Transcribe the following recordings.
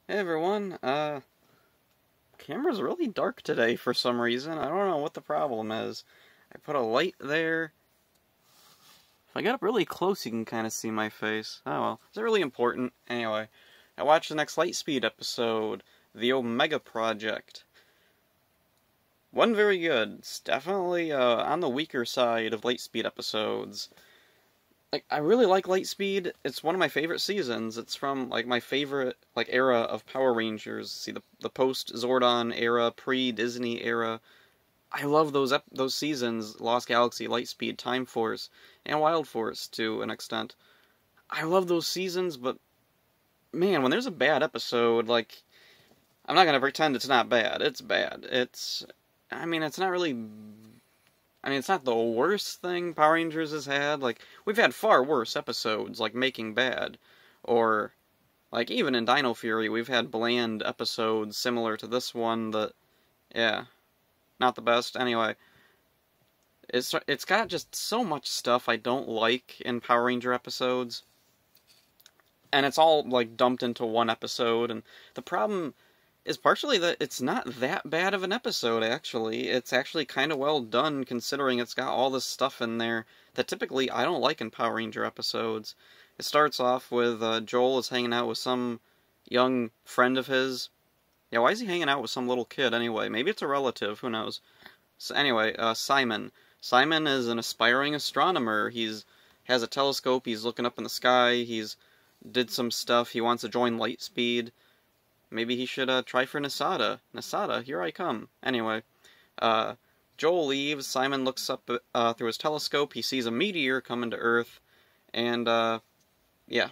Hey everyone, camera's really dark today for some reason. I don't know what the problem is. I put a light there. If I get up really close, you can kind of see my face. Oh well, is it really important? Anyway, I watched the next Lightspeed episode, The Omega Project. Wasn't very good. It's definitely, on the weaker side of Lightspeed episodes. Like, I really like Lightspeed. It's one of my favorite seasons. It's from, like, my favorite, like, era of Power Rangers. See, the post-Zordon era, pre-Disney era. I love those seasons, Lost Galaxy, Lightspeed, Time Force, and Wild Force, to an extent. I love those seasons, but, man, when there's a bad episode, like, I'm not gonna pretend it's not bad. It's bad. It's not really... it's not the worst thing Power Rangers has had. Like, we've had far worse episodes, like Making Bad. Or, like, even in Dino Fury, we've had bland episodes similar to this one that, yeah, not the best. Anyway, it's got just so much stuff I don't like in Power Ranger episodes. And it's all, like, dumped into one episode, and the problem is partially that it's not that bad of an episode, actually. It's actually kind of well done, considering it's got all this stuff in there that typically I don't like in Power Ranger episodes. It starts off with Joel is hanging out with some young friend of his. Yeah, why is he hanging out with some little kid, anyway? Maybe it's a relative, who knows. So anyway, Simon. Simon is an aspiring astronomer. Has a telescope, he's looking up in the sky, he's did some stuff, he wants to join Lightspeed. Maybe he should try for Nasada. Nasada, here I come. Anyway, Joel leaves. Simon looks up through his telescope. He sees a meteor coming to Earth. And, yeah.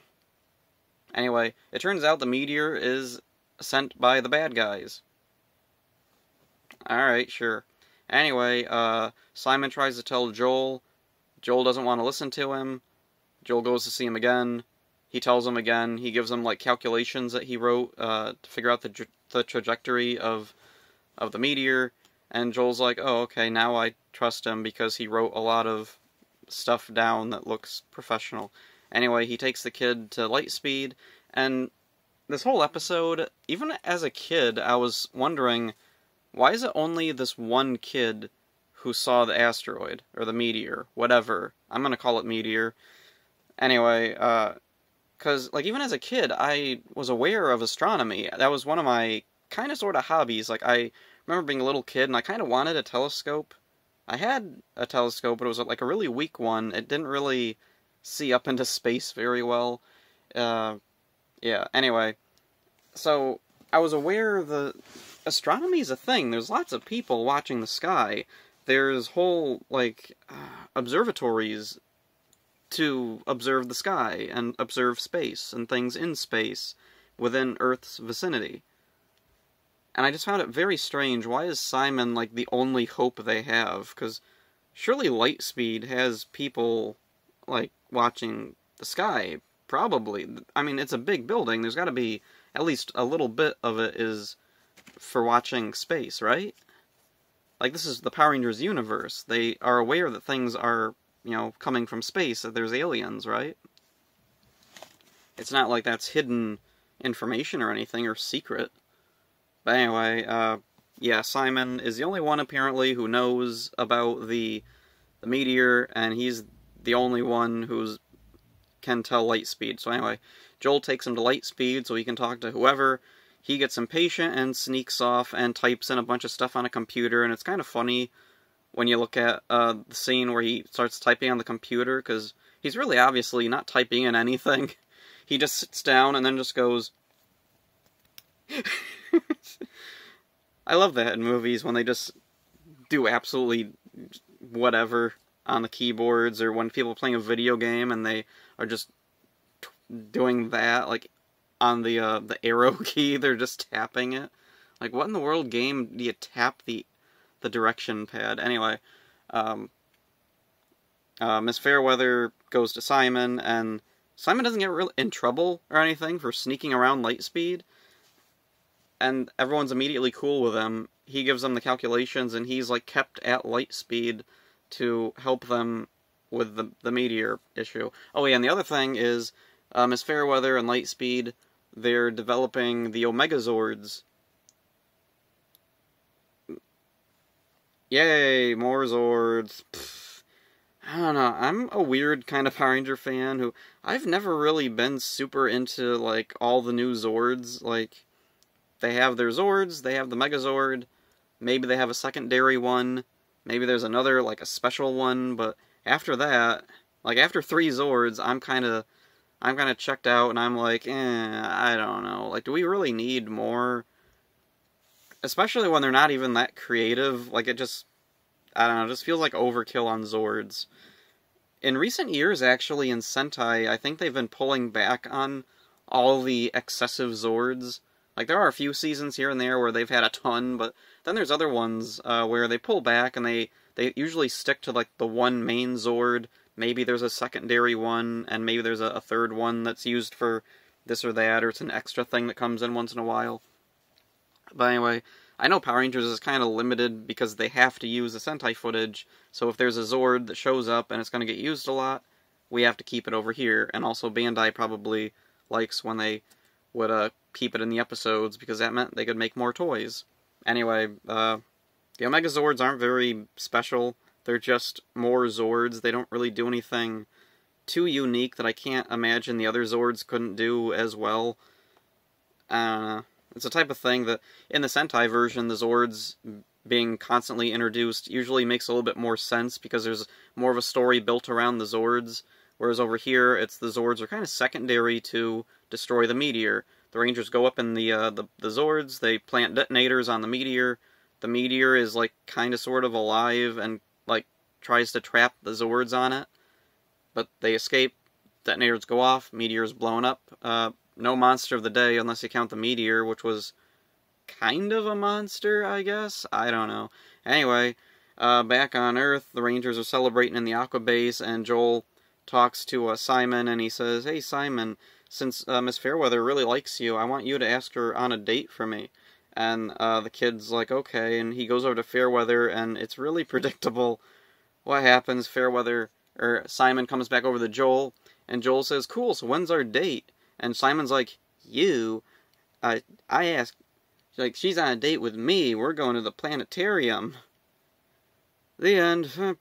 Anyway, it turns out the meteor is sent by the bad guys. Alright, sure. Anyway, Simon tries to tell Joel. Joel doesn't want to listen to him. Joel goes to see him again. He tells him again, he gives him, like, calculations that he wrote to figure out the trajectory of the meteor, and Joel's like, oh, okay, now I trust him because he wrote a lot of stuff down that looks professional. Anyway, he takes the kid to Lightspeed, and this whole episode, even as a kid, I was wondering, why is it only this one kid who saw the asteroid, or the meteor, whatever. I'm gonna call it meteor. Anyway, because, like, even as a kid, I was aware of astronomy. That was one of my kind of sort of hobbies. Like, I remember being a little kid, and I kind of wanted a telescope. I had a telescope, but it was, like, a really weak one. It didn't really see up into space very well. Yeah, anyway. So, I was aware that astronomy is a thing. There's lots of people watching the sky. There's whole, like, observatories to observe the sky, and observe space, and things in space, within Earth's vicinity. And I just found it very strange, why is Simon, like, the only hope they have? Because surely Lightspeed has people, like, watching the sky, probably. I mean, it's a big building, there's gotta be at least a little bit of it is for watching space, right? Like, this is the Power Rangers universe. They are aware that things are, you know, coming from space, that there's aliens, right? It's not like that's hidden information or anything, or secret. But anyway, yeah, Simon is the only one, apparently, who knows about the meteor, and he's the only one who can tell Lightspeed. So anyway, Joel takes him to Lightspeed so he can talk to whoever. He gets impatient and sneaks off and types in a bunch of stuff on a computer, and it's kind of funny when you look at the scene where he starts typing on the computer, because he's really obviously not typing in anything. He just sits down and then just goes... I love that in movies, when they just do absolutely whatever on the keyboards, or when people are playing a video game and they are just doing that, like, on the arrow key, they're just tapping it. Like, what in the world game do you tap the direction pad? Anyway, Miss Fairweather goes to Simon, and Simon doesn't get really in trouble or anything for sneaking around Lightspeed, and everyone's immediately cool with him. He gives them the calculations, and he's, like, kept at Lightspeed to help them with the meteor issue. Oh yeah, and the other thing is, Miss Fairweather and Lightspeed they're developing the Omegazords. Yay, more Zords. Pfft. I don't know, I'm a weird kind of Power Ranger fan who, I've never really been super into, like, all the new Zords. Like, they have their Zords, they have the Megazord, maybe they have a secondary one, maybe there's another, like, a special one, but after that, like, after 3 Zords, I'm kind of checked out, and I'm like, I don't know. Like, do we really need more? Especially when they're not even that creative. Like, it just, I don't know, it just feels like overkill on Zords. In recent years, actually, in Sentai, I think they've been pulling back on all the excessive Zords. Like, there are a few seasons here and there where they've had a ton, but then there's other ones where they pull back, and they usually stick to, like, the one main Zord. Maybe there's a secondary one, and maybe there's a third one that's used for this or that, or it's an extra thing that comes in once in a while. But anyway, I know Power Rangers is kind of limited because they have to use the Sentai footage, so if there's a Zord that shows up and it's going to get used a lot, we have to keep it over here. And also Bandai probably likes when they would keep it in the episodes, because that meant they could make more toys. Anyway, the Omega Zords aren't very special. They're just more Zords. They don't really do anything too unique that I can't imagine the other Zords couldn't do as well. I don't know. It's the type of thing that, in the Sentai version, the Zords being constantly introduced usually makes a little bit more sense, because there's more of a story built around the Zords, whereas over here, it's the Zords are kind of secondary to destroy the meteor. The Rangers go up in the Zords, they plant detonators on the meteor. The meteor is, like, kind of sort of alive and, like, tries to trap the Zords on it, but they escape, detonators go off, meteor is blown up. No monster of the day, unless you count the meteor, which was kind of a monster, I guess? I don't know. Anyway, back on Earth, the Rangers are celebrating in the Aqua Base, and Joel talks to Simon, and he says, "Hey, Simon, since Miss Fairweather really likes you, I want you to ask her on a date for me." And the kid's like, okay, and he goes over to Fairweather, and it's really predictable what happens. Simon comes back over to Joel, and Joel says, "Cool, so when's our date?" And Simon's like, I asked, like, she's on a date with me, we're going to the planetarium. The end.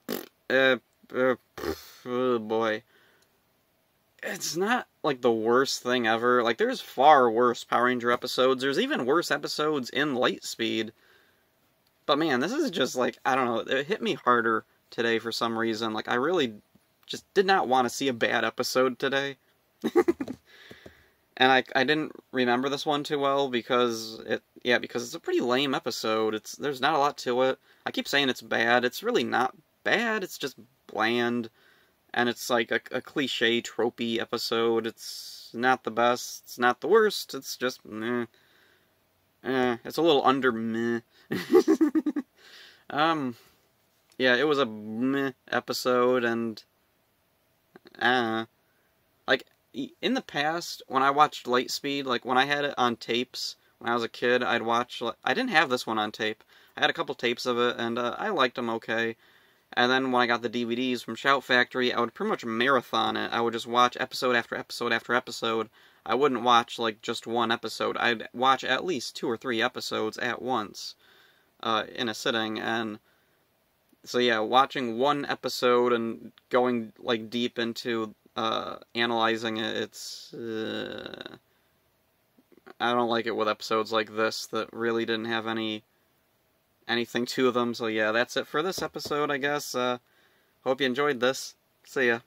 Oh boy. It's not, like, the worst thing ever. Like, there's far worse Power Ranger episodes. There's even worse episodes in Lightspeed. But man, this is just, like, I don't know, it hit me harder today for some reason. Like, I really just did not want to see a bad episode today. And I didn't remember this one too well because it's a pretty lame episode. There's not a lot to it. I keep saying it's bad. It's really not bad. It's just bland, and it's like a cliche, tropey episode. It's not the best. It's not the worst. It's just meh. It's a little under meh. Yeah, it was a meh episode, and like, in the past, when I watched Lightspeed, like, when I had it on tapes, when I was a kid, I'd watch, I didn't have this one on tape. I had a couple tapes of it, and I liked them okay. And then when I got the DVDs from Shout Factory, I would pretty much marathon it. I would just watch episode after episode after episode. I wouldn't watch, like, just one episode. I'd watch at least 2 or 3 episodes at once, in a sitting, and so yeah, watching one episode and going, like, deep into analyzing it, it's I don't like it with episodes like this that really didn't have anything to them. So yeah, that's it for this episode, I guess. Hope you enjoyed this. See ya.